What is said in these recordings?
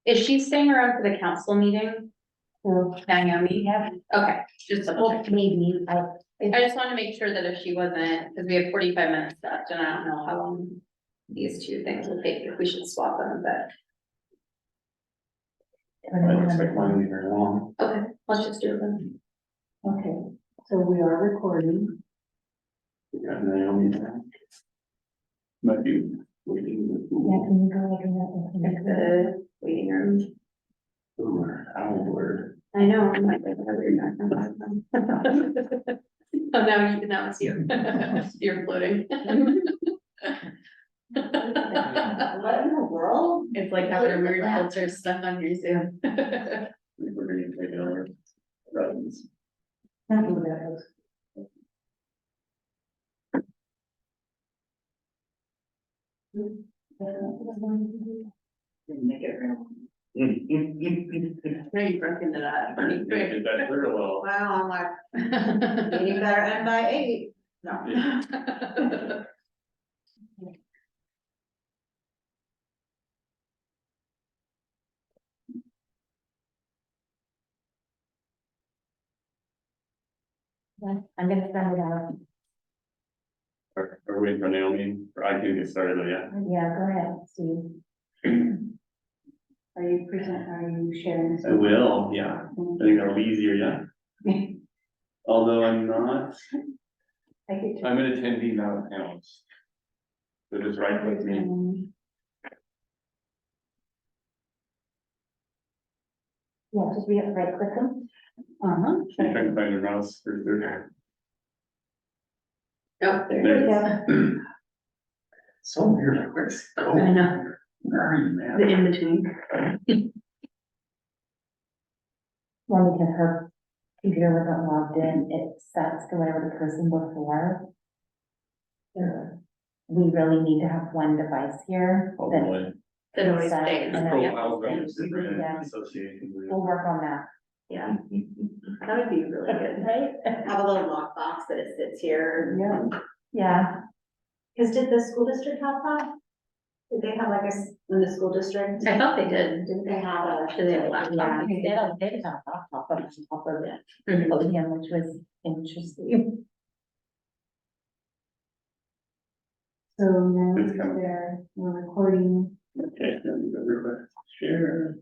Is she staying around for the council meeting? So, Naomi? yeah, Okay, just double well, check. maybe, I just want to make sure that if she wasn't, because we have 45 minutes left and I don't know how long these two things will take, if we should swap them, but It looks like mine will be very long. okay, let's just do it then. okay, so we are recording. We got Naomi there. Might be waiting. Yeah, can you go like Like that? the waiting room. Ooh, owl word. I know, I'm like, wait, what are you talking? Oh, now it's you. You're floating. What in the world? It's like having a weird filter stuck on your Zoom. I think we're gonna take it over. Runs. That's what that is. Make it real. Did No, you broken it up. that clear well. Wow, I'm like, you better end by 8. No. I'm gonna send it out. Are we waiting for Naomi? Or I can get started, though, yeah. Yeah, go ahead, Steve. Are you sharing this? I will, yeah. I think that'll be easier, yeah. Although I'm not, I get to. I'm an attendee, not a panelist. So just right click me. Yeah, just right click them. Uh-huh. I'm trying to find your mouse for there. Oh, there There it Yeah. is. So weird, like, where's it I going? know, Where are you, man? the in-between. Well, because her computer wasn't logged in, it sets to whatever the person before. We really need to have one device here. Oh, that- boy. That always Set stays. and then- Profiles are Yeah. different associations with. We'll work on that. Yeah, that would be really good. Right? Have a little lockbox that it sits here. Yeah. Yeah. Cause did the school district have that? Did they have like in the school district? I thought they did. Didn't they have a? Do they have a laptop? Yeah, they had a laptop on top of it, Mhm. podium, which was interesting. So now It's coming. we're recording. Okay, let me go real quick. Share.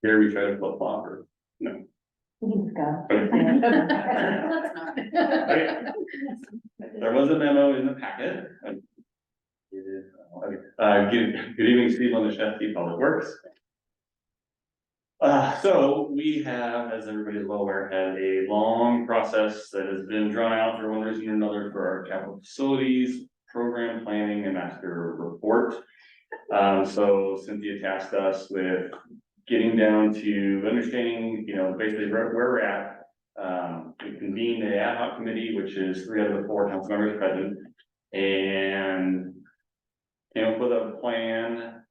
Here we try to flip flop or no. Please go. Let's not. There was a memo in the packet. Good evening, Steve on the Shefty Public Works. So we have, as everybody's well aware, had a long process that has been drawn out for one reason or another for our capital facilities, program planning and master report. So Cynthia tasked us with getting down to understanding, basically where we're at. We convened an ad hoc committee, which is 3 out of the 4 council members present, and came up with a plan,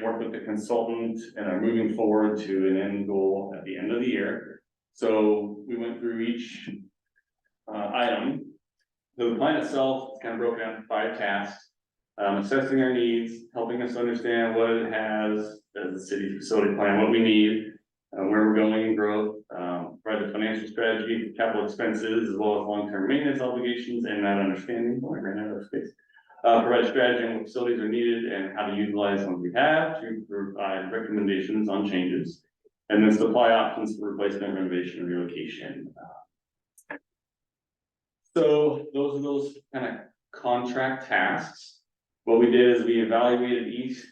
worked with the consultant, and are moving forward to an end goal at the end of the year. So we went through each item. The plan itself is kind of broken down into 5 tasks. Assessing our needs, helping us understand what it has as a city facility plan, what we need, where we're going in growth, provide a financial strategy, capital expenses, as well as long-term maintenance obligations, and that understanding. Oh, I ran out of space. Provide strategy on what facilities are needed and how to utilize ones we have to provide recommendations on changes, and then supply options for replacement, renovation, and relocation. So those kind of contract tasks. What we did is we evaluated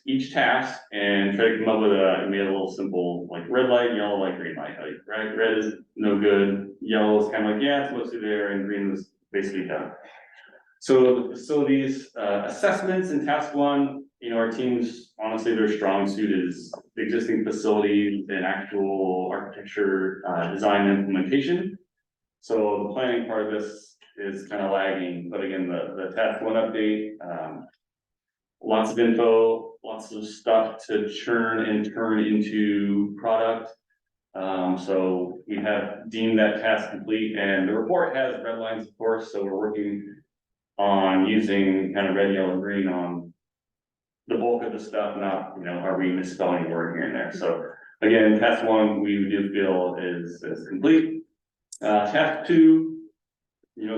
each task and tried to come up with made a little simple, like red light, yellow light, green light. Like red is no good, yellow is kind of like, yeah, it's mostly there, and green is basically done. So the facilities assessments in task 1, our teams, honestly, their strong suit is existing facilities and actual architecture, design and implementation. So the planning part of this is kind of lagging, but again, the task 1 update, lots of info, lots of stuff to churn and turn into product. So we have deemed that task complete, and the report has red lines, of course, so we're working on using kind of red, yellow, green on the bulk of the stuff, not, are we misspelling a word here and there? So again, task 1, we do feel is complete. Task 2,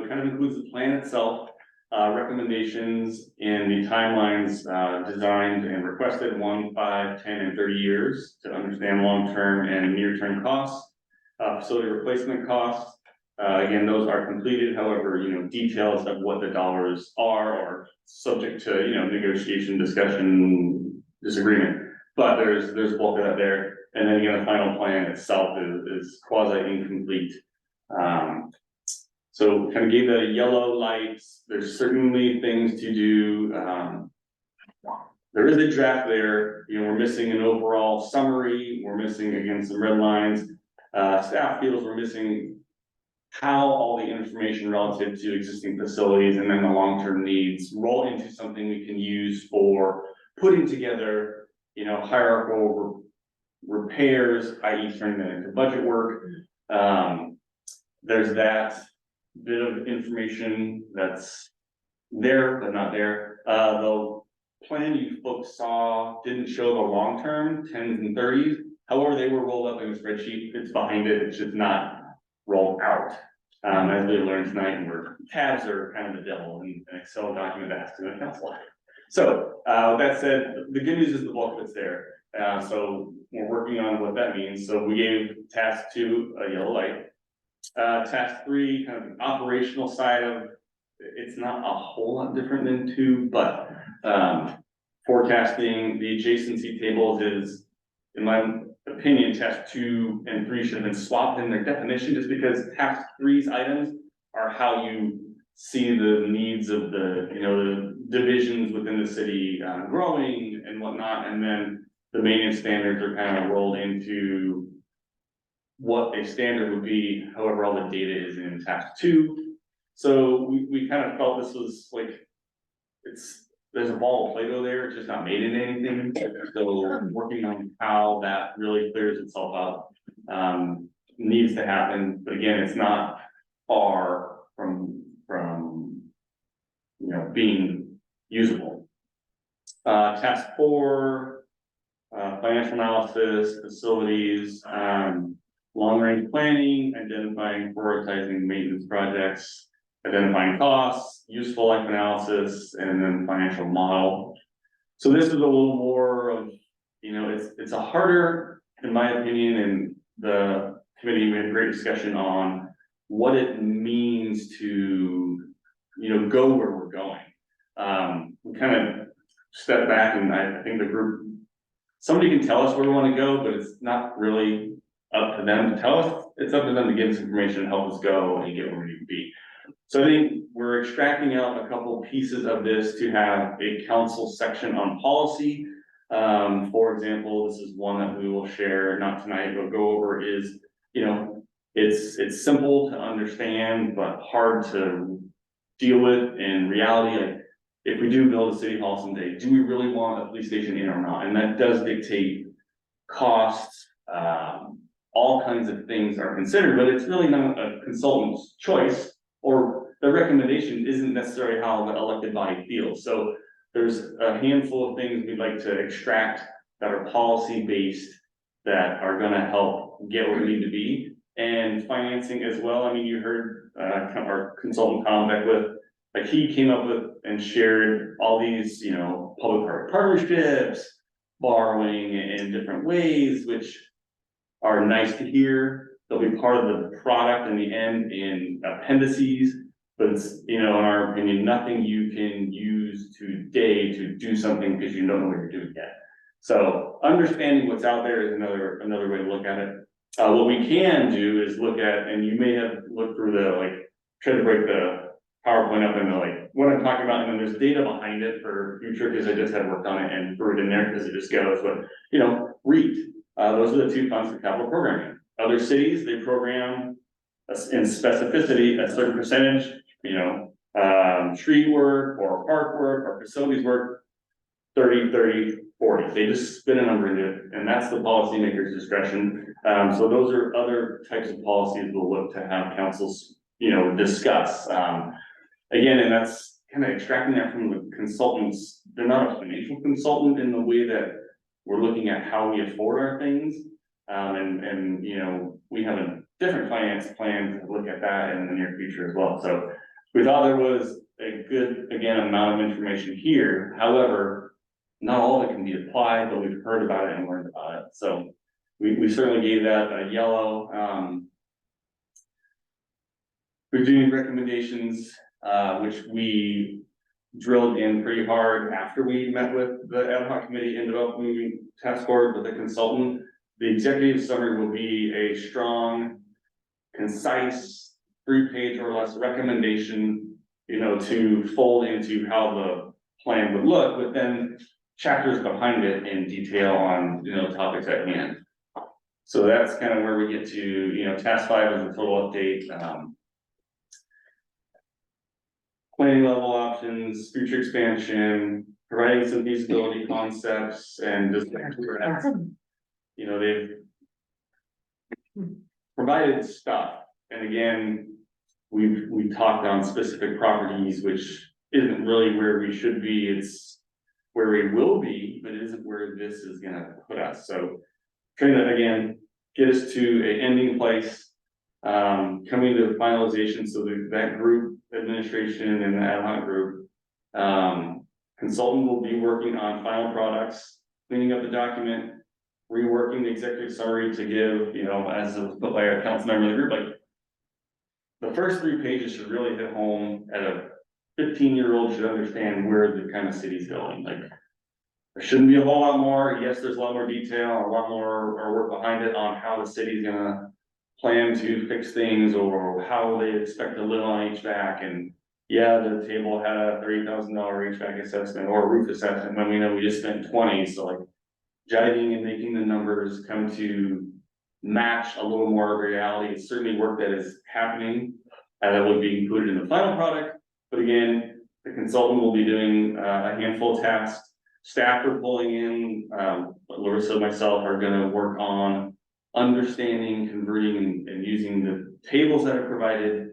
kind of includes the plan itself, recommendations and the timelines, designed and requested 1, 5, 10, and 30 years to understand long-term and near-term costs, facility replacement costs. Again, those are completed, however, details of what the dollars are subject to, negotiation, discussion, disagreement. But there's a bulk of that there. And then again, the final plan itself is quasi incomplete. So kind of gave that a yellow light. There's certainly things to do. There is a draft there, we're missing an overall summary. We're missing, again, some red lines. Staff feels we're missing how all the information relative to existing facilities and then the long-term needs roll into something we can use for putting together, hierarchical repairs, i.e. turning that into budget work. There's that bit of information that's there, but not there. The plan you folks saw didn't show the long-term 10s and 30s. However, they were rolled up in a spreadsheet. It's behind it. It's just not rolled out. As we learned tonight, where tabs are kind of the devil in an Excel document that has to go to council. So, that said, the good news is the bulk of it's there. So we're working on what that means. So we gave task 2 a yellow light. Task 3, kind of the operational side of it's not a whole lot different than 2, but forecasting the adjacency tables is, in my opinion, task 2 and 3 should have been swapped in their definition, just because task 3's items are how you see the needs of the divisions within the city growing and whatnot, and then the maintenance standards are kind of rolled into what a standard would be. However, all the data is in task 2. So we kind of felt this was like, there's a ball of Play-Doh there, it's just not made into anything. So working on how that really clears itself up needs to happen. But again, it's not far from being usable. Task 4, financial analysis, facilities, long-range planning, identifying, prioritizing maintenance projects, identifying costs, useful life analysis, and then financial model. So this is a little more of, it's a harder, in my opinion, and the committee, we had a great discussion on what it means to, go where we're going. We kind of step back, and I think the group, somebody can tell us where we want to go, but it's not really up to them to tell us. It's up to them to give us information and help us go and get where we need to be. So I think we're extracting out a couple pieces of this to have a council section on policy. For example, this is one that we will share, not tonight, but go over is, it's simple to understand, but hard to deal with in reality. Like, if we do build a city hall someday, do we really want a police station in or not? And that does dictate costs. All kinds of things are considered, but it's really not a consultant's choice, or the recommendation isn't necessarily how the elected body feels. So there's a handful of things we'd like to extract that are policy based, that are gonna help get where we need to be, and financing as well. I mean, you heard our consultant Tom Beckwith, like he came up with and shared all these, public-private partnerships, borrowing in different ways, which are nice to hear. They'll be part of the product in the end in appendices, but it's, in our opinion, nothing you can use today to do something because you don't know what you're doing yet. So understanding what's out there is another way to look at it. What we can do is look at, and you may have looked through try to break the PowerPoint up into what I'm talking about, and then there's data behind it for future, because I just had worked on it and threw it in there because it just goes, but REIT. Those are the 2 funds for capital programming. Other cities, they program in specificity a certain percentage, street work or park work or facilities work. 30, 30, 40. They just spin a number into it, and that's the policymaker's discretion. So those are other types of policies we'll look to have councils, discuss. Again, and that's kind of extracting that from the consultants. They're not a financial consultant in the way that we're looking at how we afford our things. And we have a different finance plan to look at that in the near future as well. So we thought there was a good, again, amount of information here. However, not all of it can be applied, but we've heard about it and learned about it. So we certainly gave that a yellow. We're doing recommendations, which we drilled in pretty hard after we met with the ad hoc committee and development task force with the consultant. The executive summary will be a strong, concise, 3-page or less recommendation, to fold into how the plan would look, but then chapters behind it in detail on, topics at hand. So that's kind of where we get to, task 5 is a total update. Planning level options, future expansion, providing some feasibility concepts, and just they've provided stuff. And again, we've talked on specific properties, which isn't really where we should be. It's where we will be, but it isn't where this is gonna put us. So trying to, again, get us to a ending place, coming to finalization. So that group administration and the ad hoc group, consultant will be working on final products, cleaning up the document, reworking the executive summary to give, as it was put by our council member of the group, like the first 3 pages should really hit home at a 15-year-old should understand where the kind of city's going. Like there shouldn't be a whole lot more. Yes, there's a lot more detail, a lot more work behind it on how the city's gonna plan to fix things or how they expect to live on HVAC. And yeah, the table had a $30,000 HVAC assessment or roof assessment when we know we just spent 20. So like jiving and making the numbers come to match a little more of reality. It's certainly work that is happening and that would be included in the final product. But again, the consultant will be doing a handful of tasks. Staff are pulling in, Larissa and myself are gonna work on understanding, converting, and using the tables that are provided,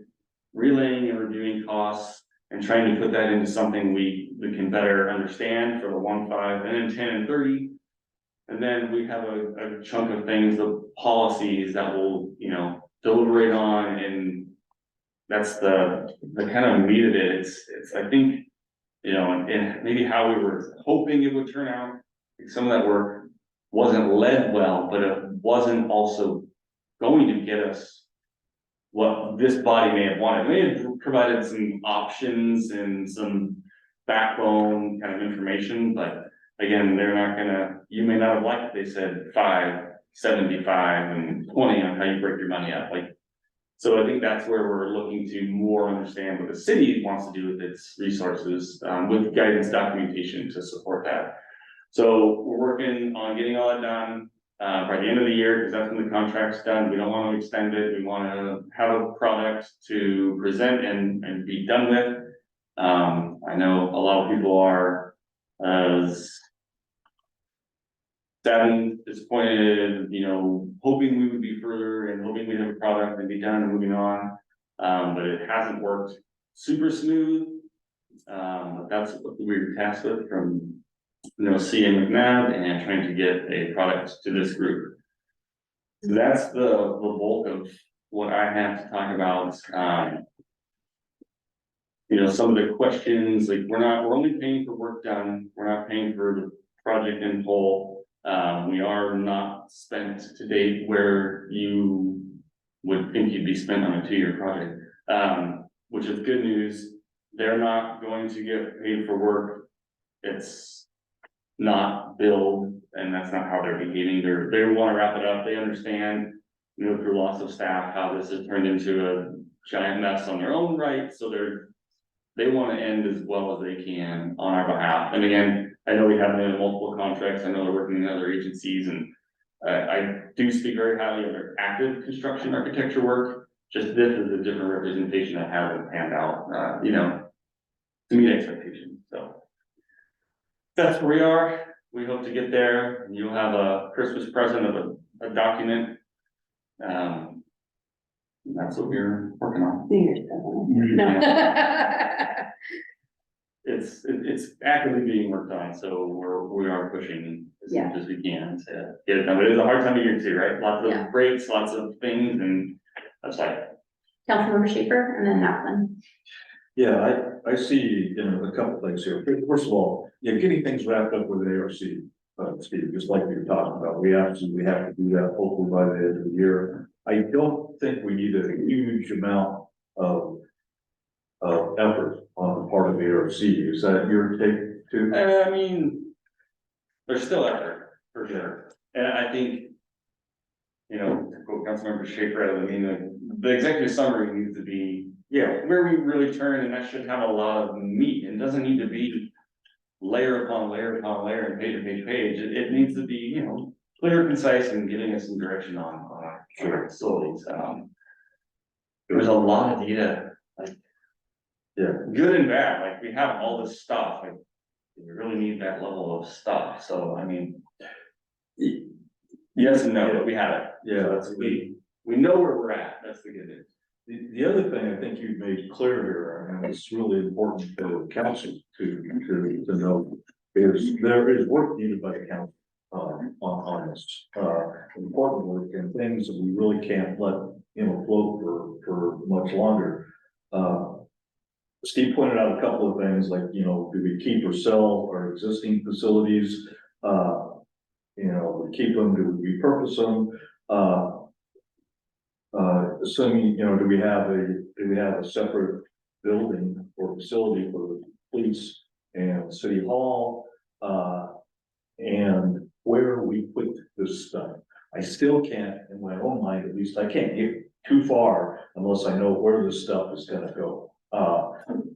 relaying and reviewing costs, and trying to put that into something we can better understand for the 1, 5, and then 10 and 30. And then we have a chunk of things, the policies that we'll, deliberate on, and that's the kind of meat of it. It's I think, and maybe how we were hoping it would turn out. Some of that work wasn't led well, but it wasn't also going to get us what this body may have wanted. They had provided some options and some backbone kind of information, but again, they're not gonna, you may not have liked, they said 5, 75, and 20 on how you break your money up. So I think that's where we're looking to more understand what the city wants to do with its resources, with guidance documentation to support that. So we're working on getting all that done by the end of the year, because that's when the contract's done. We don't want to extend it. We want to have a product to present and be done with. I know a lot of people are saddened, disappointed, hoping we would be further and hoping we'd have a product and be done and moving on. But it hasn't worked super smooth. But that's what we were tasked with from CA McNabb and trying to get a product to this group. So that's the bulk of what I have to talk about. Some of the questions, like we're only paying for work done. We're not paying for the project in whole. We are not spent to date where you would think you'd be spent on a 2-year project, which is good news. They're not going to get paid for work. It's not billed, and that's not how they're behaving. They want to wrap it up. They understand, through loss of staff, how this has turned into a giant mess on their own right. So they want to end as well as they can on our behalf. And again, I know we have multiple contracts. I know they're working in other agencies, and I do speak very highly of their active construction architecture work. Just this is a different representation that hasn't panned out, to meet expectations. So that's where we are. We hope to get there. You'll have a Christmas present of a document. That's what we're working on. No. It's actively being worked on, so we are pushing as Yeah. much as we can to get it done. But it's a hard time of year too, right? Lots Yeah. of breaks, lots of things, and that's like, Councilmember Schaefer and then Natalie. Yeah, I see, a couple things here. First of all, getting things wrapped up with ARC, Steve, just like you were talking about, we absolutely have to do that hopefully by the end of the year. I don't think we need a huge amount of effort on the part of the ARC. Is that your take too? I mean, there's still effort, for sure. And I think, to quote Councilmember Schaefer, I mean, the executive summary needs to be, where we really turn, and that should have a lot of meat, and doesn't need to be layer upon layer upon layer and page to page. It needs to be, clear, concise, and giving us some direction on our facilities. There's a lot of data, like, good and bad, like, we have all this stuff, like, we really need that level of stuff, so, I mean, yes and no, but we have it. Yeah, So that's, we know where we're at, that's the good news. The other thing I think you've made clear here, and it's really important for council to know, is there is work needed by the council on this. Important work and things that we really can't let, float for much longer. Steve pointed out a couple of things like, do we keep or sell our existing facilities? We keep them, do we repurpose them? Assuming, do we have a separate building or facility for the police and city hall? And where we put this stuff. I still can't, in my own mind, at least, I can't get too far unless I know where this stuff is gonna go.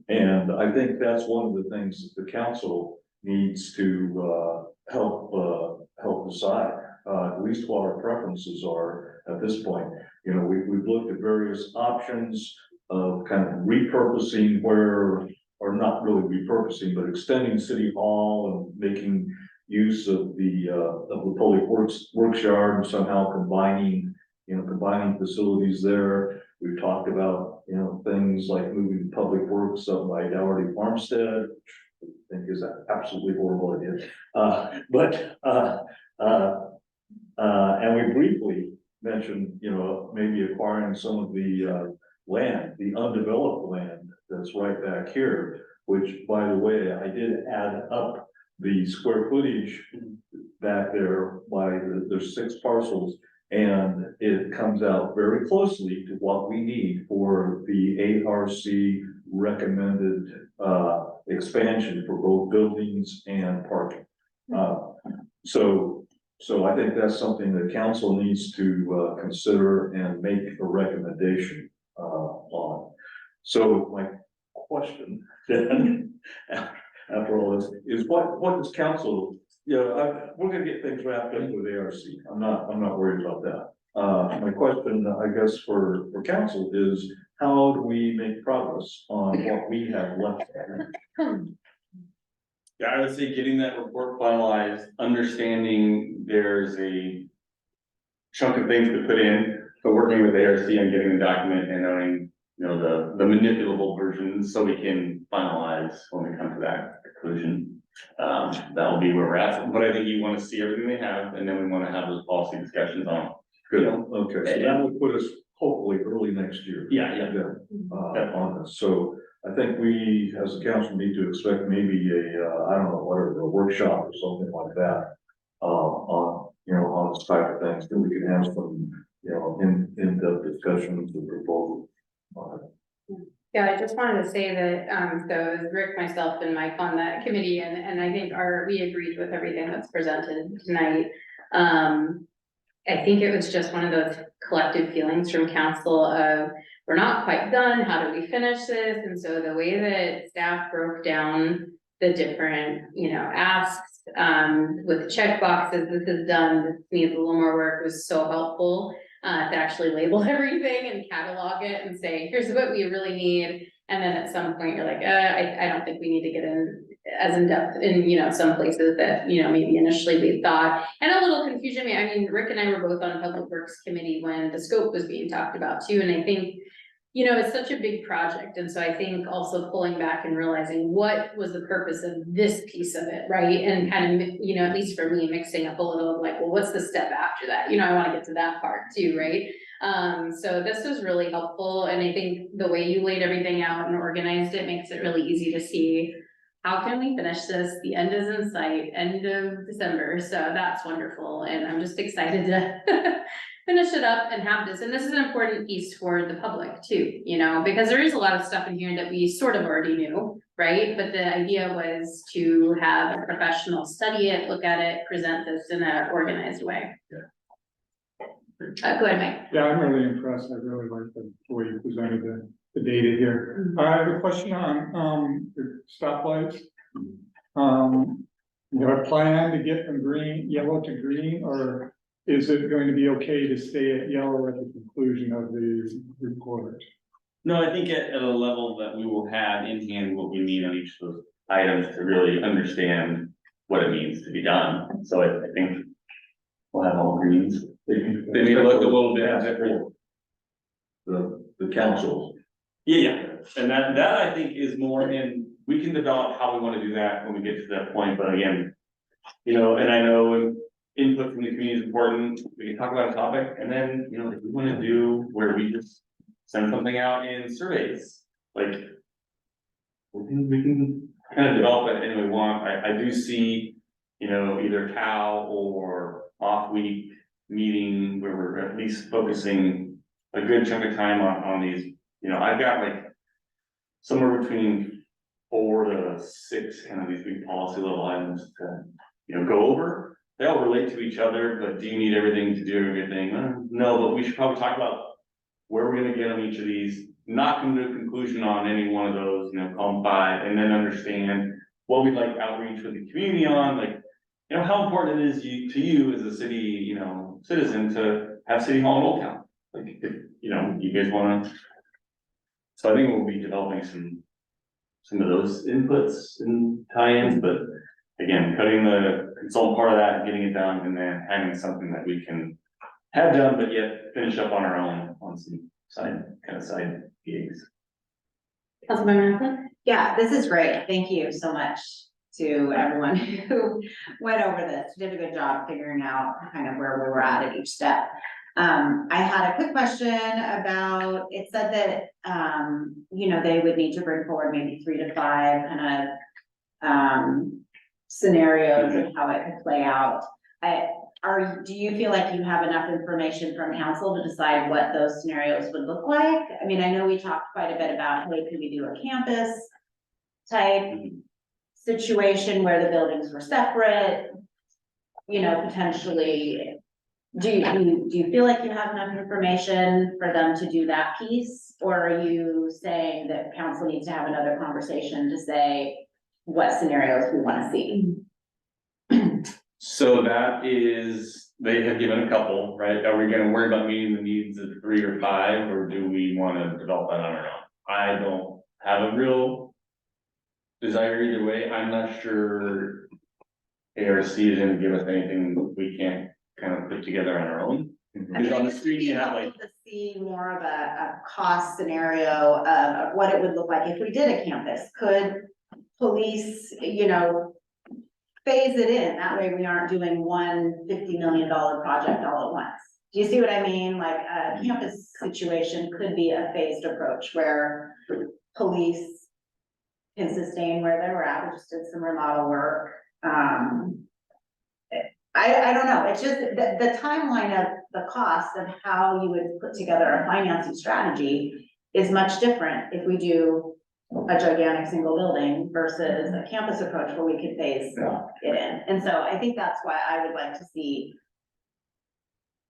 And I think that's one of the things that the council needs to, help decide, at least what our preferences are at this point. We've looked at various options of kind of repurposing or not really repurposing, but extending city hall and making use of the public works yard and somehow combining facilities there. We've talked about, things like moving public works up by Dougherty Farmstead, which I think is an absolutely horrible idea. And we briefly mentioned, maybe acquiring some of the land, the undeveloped land that's right back here, which, by the way, I did add up the square footage back there there's 6 parcels, and it comes out very closely to what we need for the ARC recommended expansion for both buildings and parking. So I think that's something that council needs to consider and make a recommendation on. So my question then, after all this, is what does council, we're gonna get things wrapped up with ARC. I'm not worried about that. My question, I guess, for council is, how do we make progress on what we have left? Yeah, I would say getting that report finalized, understanding there's a chunk of things to put in, but working with ARC on getting the document and knowing, the manipulable versions so we can finalize when we come to that conclusion. That'll be where we're at, but I think you want to see everything they have, and then we want to have those policy discussions on. Good, okay, so that will put us hopefully early next year. Yeah. On this, so I think we, as a council, need to expect maybe I don't know, whatever, a workshop or something like that. On this type of things, that we can have some, in-depth discussions and proposals. Yeah, I just wanted to say that, so it was Rick, myself, and Mike on that committee, and I think we agreed with everything that's presented tonight. I think it was just one of those collective feelings from council of, we're not quite done, how do we finish this? And so the way that staff broke down the different, asks, with check boxes, this is done, this needs a little more work, was so helpful. To actually label everything and catalog it and say, here's what we really need. And then at some point you're like, I don't think we need to get as in depth in, some places that, maybe initially we thought. And a little confusion, I mean, Rick and I were both on Public Works Committee when the scope was being talked about too, and I think, it's such a big project, and so I think also pulling back and realizing what was the purpose of this piece of it, right? And kind of, at least for me, mixing up a little of like, well, what's the step after that? I wanna get to that part too, right? So this was really helpful, and I think the way you laid everything out and organized it makes it really easy to see how can we finish this? The end is in sight, end of December, so that's wonderful, and I'm just excited to finish it up and have this, and this is an important piece for the public too, because there is a lot of stuff in here that we sort of already knew, right? But the idea was to have a professional study it, look at it, present this in an organized way. Go ahead, Mike. Yeah, I'm really impressed. I really like the way you presented the data here. I have a question on, the stoplights. You have a plan to get from yellow to green, or is it going to be okay to stay at yellow at the conclusion of the report? No, I think at a level that we will have in hand what we need on each of those items to really understand what it means to be done. So I think we'll have all greens. They may look a little bit different. The council. Yeah, and that I think is more in, we can develop how we wanna do that when we get to that point, but again, and I know input from the community is important, we can talk about a topic, and then, if we wanna do where we just send something out in surveys, like, we can kind of develop it any way we want. I do see, either COW or off-week meeting where we're at least focusing a good chunk of time on these. I've got like somewhere between 4 to 6 kind of these big policy level items to, go over. They all relate to each other, but do you need everything to do everything? No, but we should probably talk about where we're gonna get on each of these, not come to a conclusion on any one of those, call them 5, and then understand what we'd like outreach with the community on, like, how important it is to you as a city, citizen to have City Hall in Old Town. Like, if, you guys wanna. So I think we'll be developing some of those inputs and tie-ins, but again, cutting the consultant part of that, getting it done, and then having something that we can have done, but yet finish up on our own on some side gigs. Councilmember Atherton? Yeah, this is great. Thank you so much to everyone who went over this, did a good job figuring out kind of where we were at each step. I had a quick question about, it said that, they would need to bring forward maybe 3 to 5 kind of, scenarios of how it could play out. Do you feel like you have enough information from council to decide what those scenarios would look like? I mean, I know we talked quite a bit about, hey, could we do a campus type situation where the buildings were separate? Potentially, do you feel like you have enough information for them to do that piece? Or are you saying that council needs to have another conversation to say what scenarios we wanna see? So that is, they have given a couple, right? Are we gonna worry about meeting the needs of 3 or 5, or do we wanna develop that on our own? I don't have a real desire either way. I'm not sure ARC is gonna give us anything we can't kind of put together on our own. Because on the screen you have like. To see more of a cost scenario of what it would look like if we did a campus. Could police, phase it in? That way we aren't doing one $50 million project all at once. Do you see what I mean? Like a campus situation could be a phased approach where police can sustain where they were at. We just did some remodel work. I don't know. It's just the timeline of the cost of how you would put together a financing strategy is much different if we do a gigantic single building versus a campus approach where we could phase it in. And so I think that's why I would like to see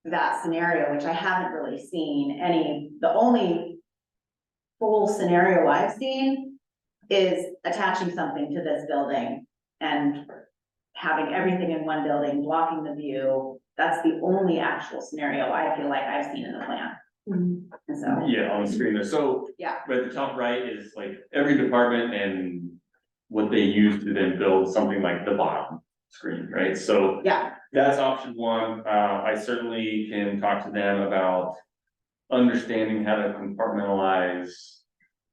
that scenario, which I haven't really seen any. The only full scenario I've seen is attaching something to this building and having everything in one building, blocking the view. That's the only actual scenario I feel like I've seen in the plan. And so. Yeah, on the screen there. So. Yeah. Right at the top right is like every department and what they use to then build something like the bottom screen, right? So Yeah, that's option one. I certainly can talk to them about understanding how to compartmentalize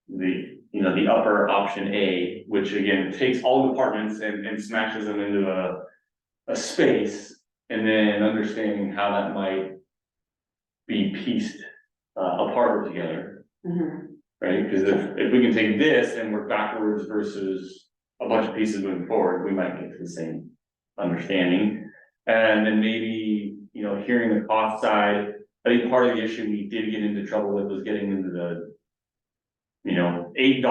the, you know, the upper option A, which again takes all departments and smashes them into a space, and then understanding how that might be pieced apart or together, mhm, right? Because if we can take this and work backwards versus a bunch of pieces moving forward, we might get to the same understanding. And then maybe, you know, hearing the cost side, I think part of the issue we did get into trouble with was getting into the, you know, $8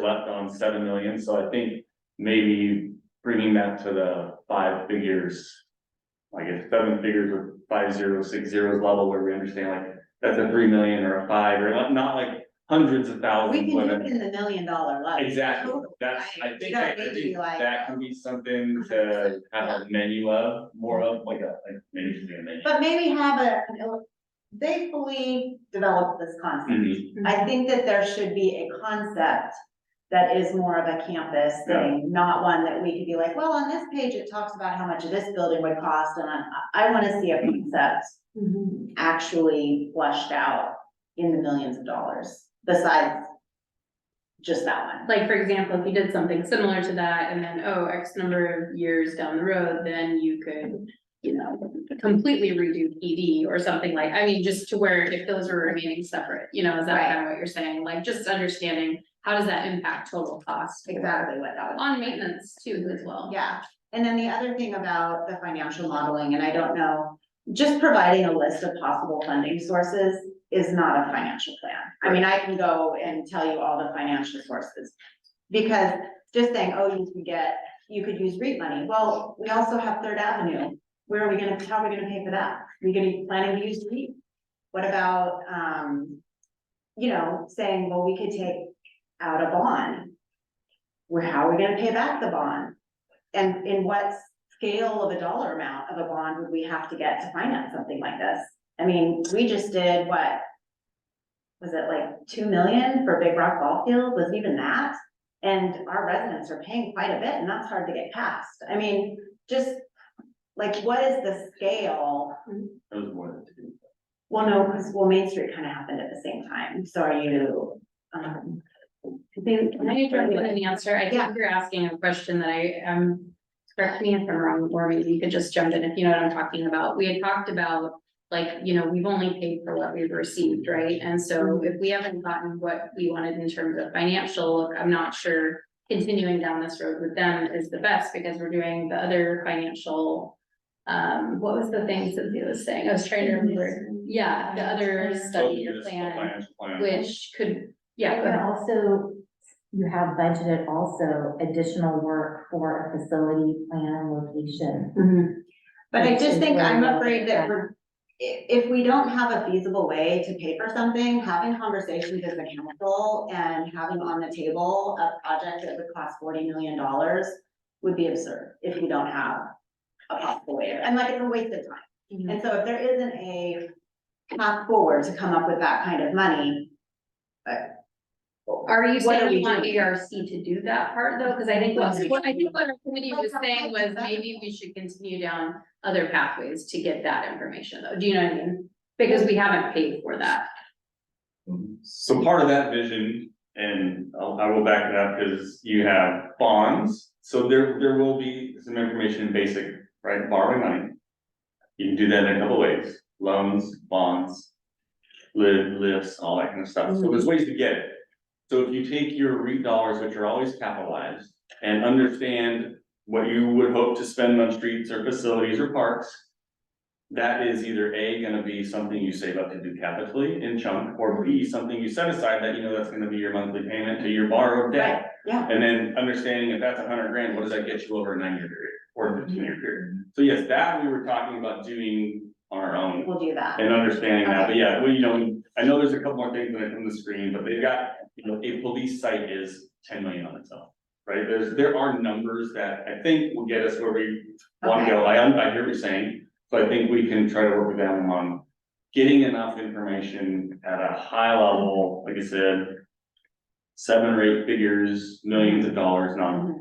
left on 7 million, so I think maybe bringing that to the 5 figures. I guess 7 figures with 5 zeros, 6 zeros level where we understand like, that's a 3 million or a 5, or not like hundreds of we thousands. can do but it in the $1 million level. Exactly, that's, I You think, don't I need to be think like- that can be something to have a menu of, more of, like maybe should be a menu. But maybe have they fully developed this concept. Mhm. I think that there should be a concept that is more of a campus thing, not one that we could be like, well, on this page, it talks about how much this building would cost, and I wanna see a concept actually fleshed out in the millions of dollars, besides just that one. Like, for example, if you did something similar to that, and then, oh, X number of years down the road, then you could, you know, completely redo PD or something like, I mean, just to where if those were remaining separate, you know, is that kind of what you're saying? Like, just understanding how does that impact total cost? Exactly what that was. On maintenance too, as well. Yeah, and then the other thing about the financial modeling, and I don't know, just providing a list of possible funding sources is not a financial plan. I mean, I can go and tell you all the financial sources. Because just saying, oh, you could use REIT money, well, we also have Third Avenue. How are we gonna pay for that? Are we gonna be planning to use REIT? What about, you know, saying, well, we could take out a bond. How are we gonna pay back the bond? And in what scale of a dollar amount of a bond would we have to get to finance something like this? I mean, we just did what? Was it like 2 million for Big Rock Ball Field? Was it even that? And our residents are paying quite a bit, and that's hard to get past. I mean, just like, what is the scale? That was more than 2. Well, no, because, Main Street kind of happened at the same time, so are you, I think, can I jump in and answer? I Yeah. think you're asking a question that correct me if I'm wrong, or maybe you could just jump in if you know what I'm talking about. We had talked about, like, you know, we've only paid for what we've received, right? And so if we haven't gotten what we wanted in terms of financial, I'm not sure continuing down this road with them is the best, because we're doing the other financial. What was the thing Cynthia was saying? I was trying to remember. Yeah, the other study or plan, Financial plan. which could, yeah, go And ahead. also, you have budgeted also additional work for a facility plan location. but I Which just is think where I'm we'll afraid that get if we don't have a feasible way to pay for something, having conversations as a council and having on the table a project that would cost $40 million would be absurd if we don't have a possible way, and like, it's a waste of time. And so if there isn't a path forward to come up with that kind of money. Are you What are saying we you want doing? ARC to do that part though? Cause I think what our committee was saying was maybe we should continue down other pathways to get that information though. Do you know what I mean? Because we haven't paid for that. So part of that vision, and I will back it up, because you have bonds, so there will be some information in basic, right, borrowing money. You can do that in a couple ways, loans, bonds, lifts, all that kind of stuff, so there's ways to get it. So if you take your REIT dollars, which are always capitalized, and understand what you would hope to spend on streets or facilities or parks. That is either A, gonna be something you save up to do capitally in chunk, or B, something you set aside that you know that's gonna be your monthly payment to your borrowed debt. Yeah, And then understanding if that's 100 grand, what does that get you over a 9-year period or a 15-year period? So yes, that we were talking about doing on our own we'll do that. and understanding that, but yeah, well, you know, I know there's a couple more things that are on the screen, but they've got, you know, a police site is 10 million on its own. Right, there are numbers that I think will get us where we wanna go, I hear what you're saying. So I think we can try to work with them on getting enough information at a high level, like I said. 7 or 8 figures, millions of dollars, not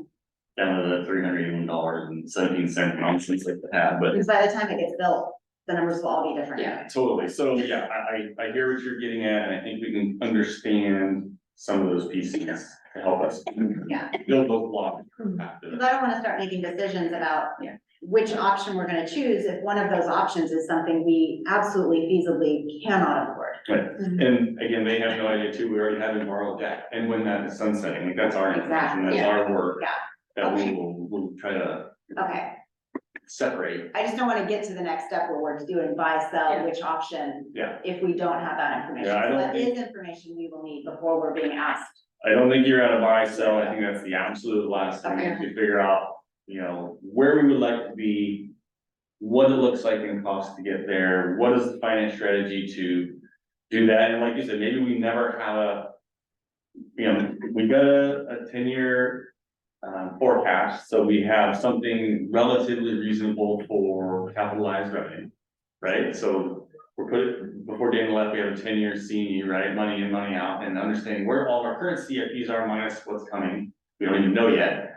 down to the $301.17 nonsense like they have, but. Because by the time it gets built, the numbers will all be different. Yeah. Totally, so yeah, I hear what you're getting at, and I think we can understand some of those pieces to help us. Yeah. Build those blocks after Because that. I don't wanna start making decisions about Yeah. which option we're gonna choose if one of those options is something we absolutely feasibly cannot afford. Right, and again, they have no idea too, we already have a borrowed debt, and when that is sunsetting, like, that's our information, that's Exactly. our work. Yeah. That Okay. we'll try to Okay, separate, I just don't wanna get to the next step where we're doing buy, Yeah. sell, which option, yeah. if we don't have that information. Yeah, I So don't that think- is information we will need before we're being asked. I don't think you're at a buy sell, I think that's the absolute last thing, Okay. is to figure out, you know, where we would like to be. What it looks like in cost to get there, what is the finance strategy to do that, and like you said, maybe we never have a. You know, we got a 10-year forecast, so we have something relatively reasonable for capitalized revenue. Right, so we're putting, before Dana left, we have a 10-year CE, right, money in, money out, and understanding where all our current CFPs are minus what's coming, we don't even know yet.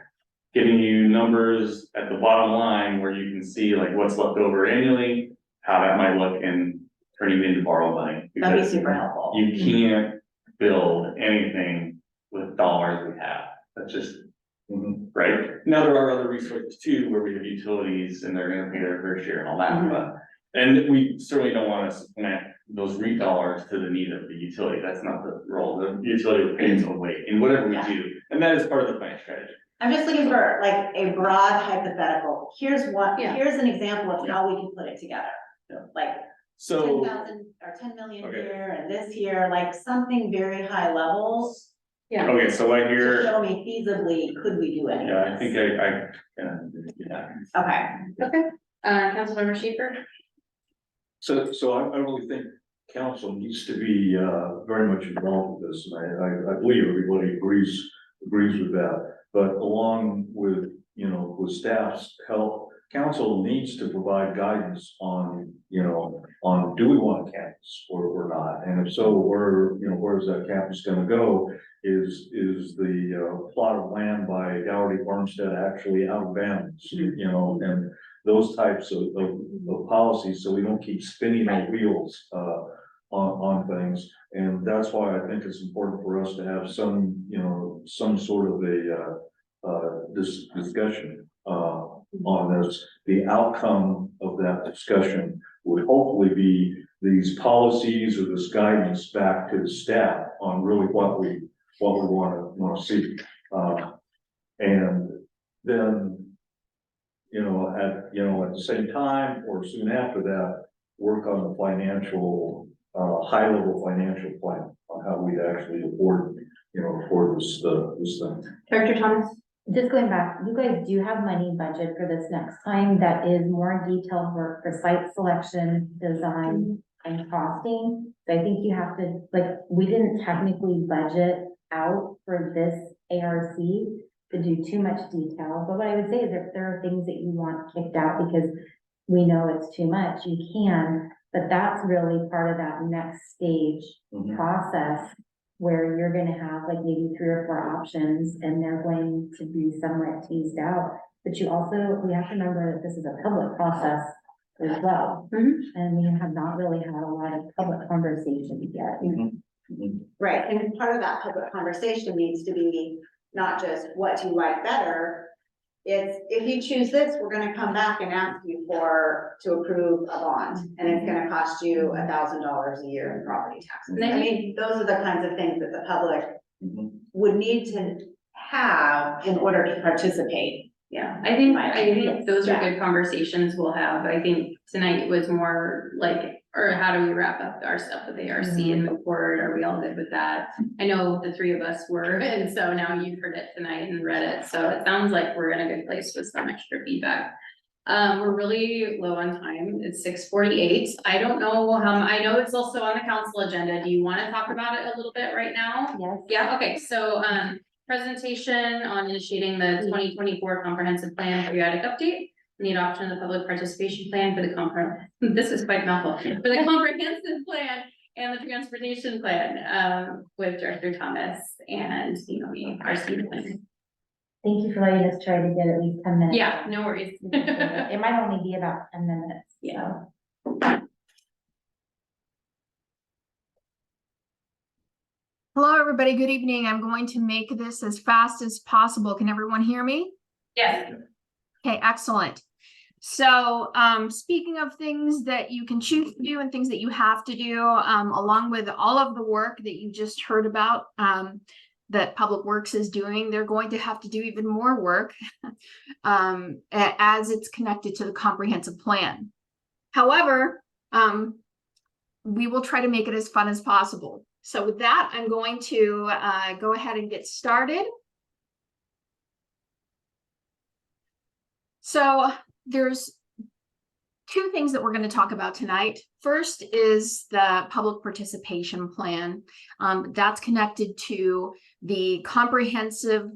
Giving you numbers at the bottom line where you can see like what's left over annually, how that might look, and turning it into borrowed money. That'd be Because super helpful. you can't build anything with dollars we have, that's just, right? Now, there are other resources too, where we have utilities and they're gonna pay their fair share and all that, Mhm. but. And we certainly don't wanna supplant those REIT dollars to the need of the utility, that's not the role, the utility will pay its own way in whatever we Yeah. do, and that is part of the plan strategy. I'm just looking for like a broad hypothetical. Here's what, Yeah. here's an example of how we can put it together. Yeah. Like 10,000 So, or 10 million Okay. here and this here, like something very high level. Yeah. okay, so I To hear, show me feasibly, could we do any yeah, of I think this? yeah. Okay, Okay, Councilmember Schaefer? So I really think council needs to be, very much involved with this, and I believe everybody agrees with that. But along with, you know, with staff's help, council needs to provide guidance on, you know, on do we want a campus or not? And if so, where's that campus gonna go? Is the plot of land by Dougherty Farmstead actually out of bounds, you know, and those types of policies, so we don't keep spinning our wheels, on things. And that's why I think it's important for us to have some, you know, some sort of this discussion, on this. The outcome of that discussion would hopefully be these policies or this guidance back to the staff on really what we wanna see. And then, at the same time or soon after that, work on the financial, high level financial plan on how we'd actually afford this thing. Director Thomas? Just going back, you guys do have money budget for this next time that is more detailed work for site selection, design, and costing. So I think you have to, like, we didn't technically budget out for this ARC to do too much detail, but what I would say is if there are things that you want kicked out because we know it's too much, you can, but that's really part of that next stage process where you're gonna have like maybe 3 or 4 options and they're going to be somewhat teased out. But we have to remember that this is a public process as well. Mhm. And we have not really had a lot of public conversations yet. right, and part of that public conversation needs to be not just what do you like better? It's, if you choose this, we're gonna come back and ask you to approve a bond, and it's gonna cost you $1,000 a year in property taxes. I mean, those are the kinds of things that the public would need to have in order to participate. Yeah, I think those are good conversations we'll have. I think tonight was more like, or how do we wrap up our stuff with ARC and move forward? Are we all good with that? I know the 3 of us were, and so now you've heard it tonight and read it, so it sounds like we're in a good place with some extra feedback. We're really low on time. It's 6:48. I don't know I know it's also on the council agenda. Do you want to talk about it a little bit right now? Yes. Yeah, okay, so, presentation on initiating the 2024 comprehensive plan periodic update. The adoption of the public participation plan for the this is quite mouthful, for the comprehensive plan and the transportation plan, with Director Thomas and, our student plan. Thank you for letting us try to get at least 10 minutes. Yeah, no worries. It might only be about 10 minutes. Yeah. Hello, everybody. Good evening. I'm going to make this as fast as possible. Can everyone hear me? Yes. Okay, excellent. So, speaking of things that you can choose to do and things that you have to do, along with all of the work that you just heard about, that Public Works is doing, they're going to have to do even more work as it's connected to the comprehensive plan. However, we will try to make it as fun as possible. So with that, I'm going to go ahead and get started. So there's two things that we're going to talk about tonight. First is the public participation plan. That's connected to the comprehensive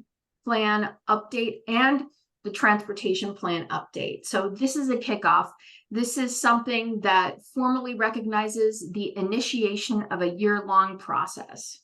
plan update and the transportation plan update. So this is a kickoff. This is something that formally recognizes the initiation of a year-long process.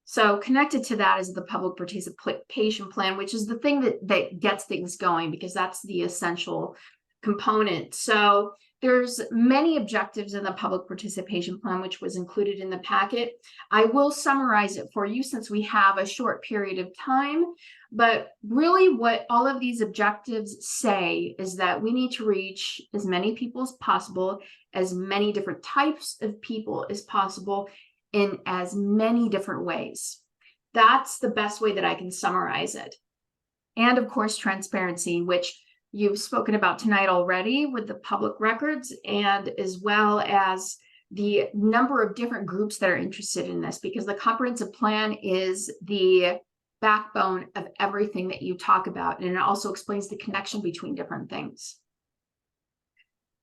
So connected to that is the public participation plan, which is the thing that gets things going, because that's the essential component. So there's many objectives in the public participation plan, which was included in the packet. I will summarize it for you since we have a short period of time. But really what all of these objectives say is that we need to reach as many people as possible, as many different types of people as possible, in as many different ways. That's the best way that I can summarize it. And of course, transparency, which you've spoken about tonight already with the public records, and as well as the number of different groups that are interested in this, because the comprehensive plan is the backbone of everything that you talk about. And it also explains the connection between different things.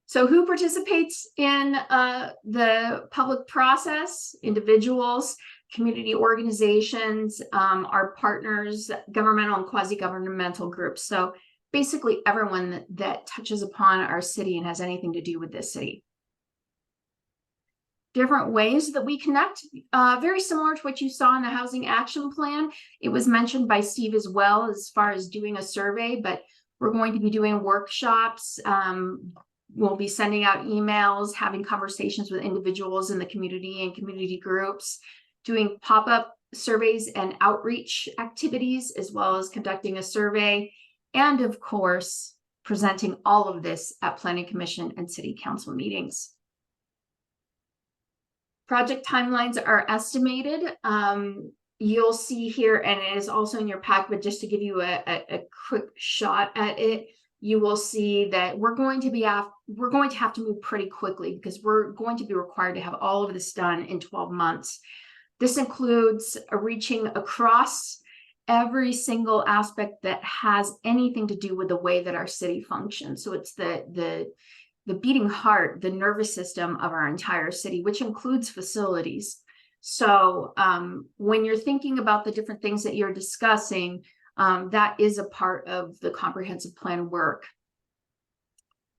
So who participates in the public process? Individuals, community organizations, our partners, governmental and quasi-governmental groups. So basically everyone that touches upon our city and has anything to do with this city. Different ways that we connect, very similar to what you saw in the housing action plan. It was mentioned by Steve as well, as far as doing a survey, but we're going to be doing workshops. We'll be sending out emails, having conversations with individuals in the community and community groups, doing pop-up surveys and outreach activities, as well as conducting a survey, and of course, presenting all of this at Planning Commission and City Council meetings. Project timelines are estimated. You'll see here, and it is also in your pack, but just to give you a quick shot at it, you will see that we're going to have to move pretty quickly, because we're going to be required to have all of this done in 12 months. This includes reaching across every single aspect that has anything to do with the way that our city functions. So it's the beating heart, the nervous system of our entire city, which includes facilities. So when you're thinking about the different things that you're discussing, that is a part of the comprehensive plan work.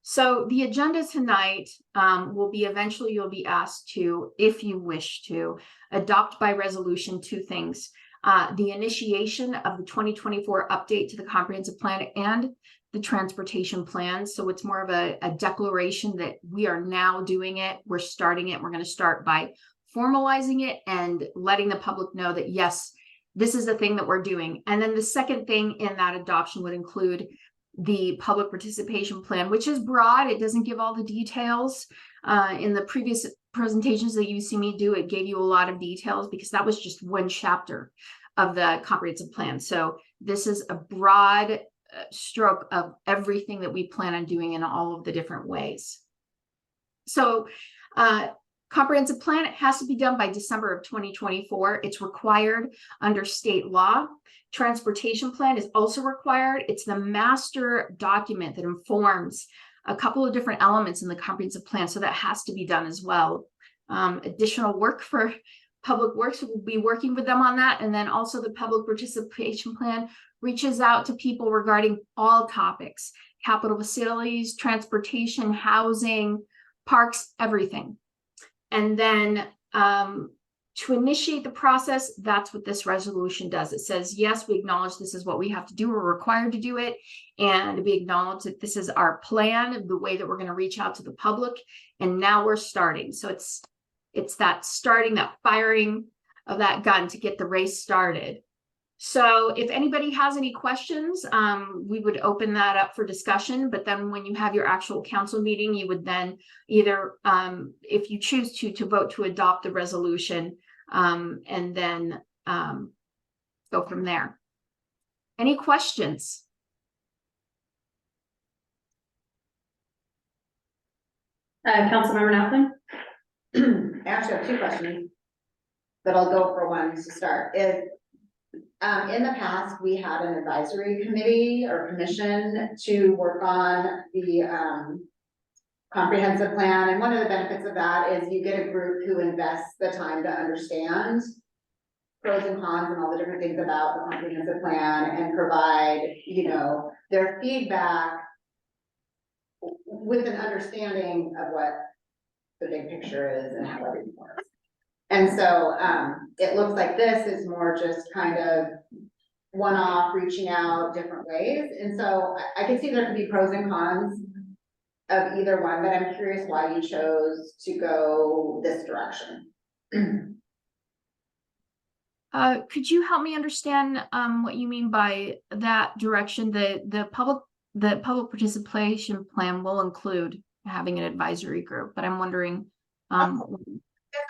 So the agenda tonight will be, eventually you'll be asked to, if you wish to, adopt by resolution two things. The initiation of the 2024 update to the comprehensive plan and the transportation plan. So it's more of a declaration that we are now doing it. We're starting it. We're going to start by formalizing it and letting the public know that, yes, this is the thing that we're doing. And then the second thing in that adoption would include the public participation plan, which is broad. It doesn't give all the details. In the previous presentations that you see me do, it gave you a lot of details because that was just one chapter of the comprehensive plan. So this is a broad stroke of everything that we plan on doing in all of the different ways. So comprehensive plan, it has to be done by December of 2024. It's required under state law. Transportation plan is also required. It's the master document that informs a couple of different elements in the comprehensive plan. So that has to be done as well. Additional work for Public Works will be working with them on that. And then also the public participation plan reaches out to people regarding all topics: capital facilities, transportation, housing, parks, everything. And then To initiate the process, that's what this resolution does. It says, yes, we acknowledge this is what we have to do. We're required to do it. And we acknowledge that this is our plan, the way that we're going to reach out to the public. And now we're starting. So it's that starting, that firing of that gun to get the race started. So if anybody has any questions, we would open that up for discussion. But then when you have your actual council meeting, you would then either, if you choose to vote to adopt the resolution, and then go from there. Any questions? Councilmember Napoli? I actually have two questions, but I'll go for one to start. In the past, we had an advisory committee or commission to work on the comprehensive plan, and one of the benefits of that is you get a group who invests the time to understand pros and cons and all the different things about the comprehensive plan and provide, you know, their feedback with an understanding of what the big picture is and how everything works. And so it looks like this is more just kind of one-off, reaching out different ways. And so I can see there could be pros and cons of either one, but I'm curious why you chose to go this direction. Could you help me understand what you mean by that direction? The public participation plan will include having an advisory group, but I'm wondering. I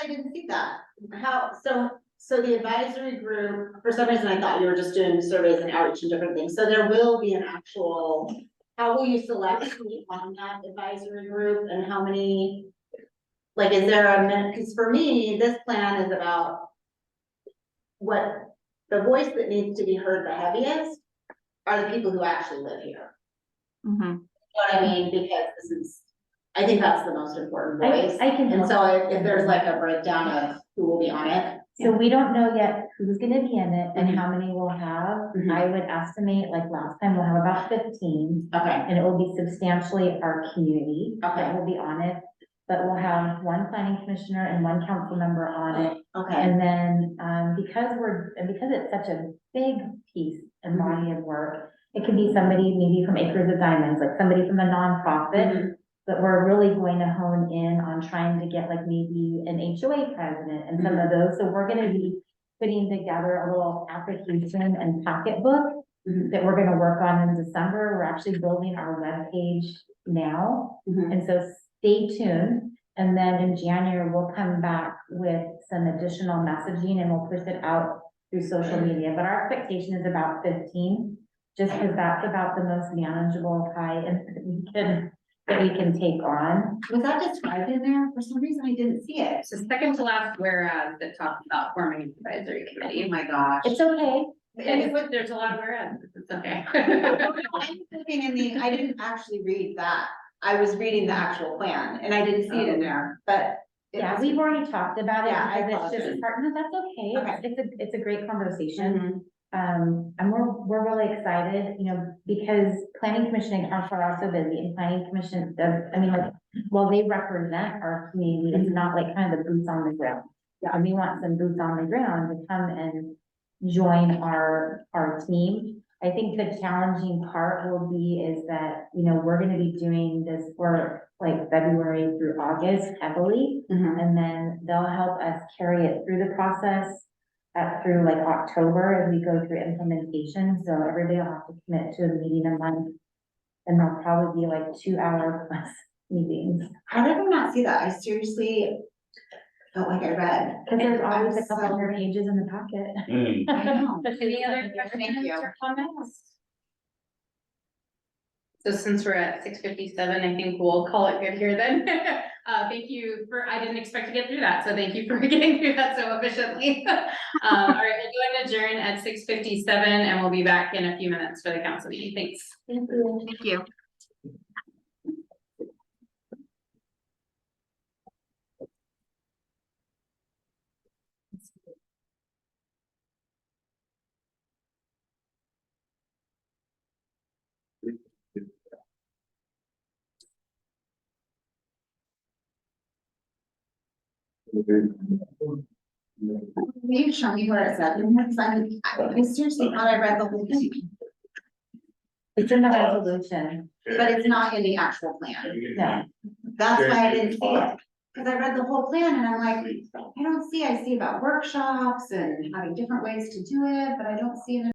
didn't see that. So the advisory group, for some reason, I thought you were just doing surveys and outreach and different things. So there will be an actual, how will you select who on that advisory group and how many? Like, is there a minute? Because for me, this plan is about what the voice that needs to be heard the heaviest are the people who actually live here. Mhm. You know what I mean? Because this is, I think that's the most important voice. I can. And so if there's like a breakdown of who will be on it. So we don't know yet who's gonna be in it and how many we'll have. Mhm. I would estimate, like last time, we'll have about 15. Okay, And it will be substantially our community Okay. that will be on it. But we'll have one planning commissioner and one council member on it. okay. And then, because it's such a big piece and body of work, it could be somebody maybe from Acres of Diamonds, like somebody from a nonprofit. Mhm. But we're really going to hone in on trying to get like maybe an HOA president and some of those. So we're gonna be putting together a little application and packet book Mhm. that we're gonna work on in December. We're actually building our webpage now. Mhm. And so stay tuned. And then in January, we'll come back with some additional messaging and we'll push it out through social media. But our expectation is about 15, just because that's about the most manageable high and that we can take on. Was that described in there? For some reason, I didn't see it. It's the second to last whereas that talks about forming an advisory Oh committee. my gosh. It's okay. There's a lot of whereas, it's okay. I'm looking in the, I didn't actually read that. I was reading the actual plan and I didn't see it in there, but. it Yeah, was- we've already talked about it Yeah, I because it's just apologize. part, no, that's okay. Okay. It's a great conversation. Mhm. And we're really excited, you know, because planning commission and council are also busy and planning commission does, I mean, like, well, they represent our community, it's not like kind of the boots on the ground. Yeah. And we want some boots on the ground to come and join our team. I think the challenging part will be is that, you know, we're gonna be doing this work like February through August heavily. Mhm. And then they'll help us carry it through the process through like October as we go through implementation. So everybody will have to commit to a meeting a month. And they'll probably be like 2-hour plus meetings. How did I not see that? I seriously felt like I read. Cause there's always a I'm couple so- more pages in the packet. Mm. I know. Any other Thank questions you. or comments? So since we're at 6:57, I think we'll call it good here then. Thank you I didn't expect to get through that, so thank you for getting through that so efficiently. All right, we'll go and adjourn at 6:57 and we'll be back in a few minutes for the council meeting. Thanks. Thank you. Thank you. Will you show me where it's at? Because I seriously thought I read the whole thing, It's in the resolution, but it's not in the actual plan. no. That's why I didn't see it. Cause I read the whole plan and I'm like, I see about workshops and having different ways to do it, but I don't see it in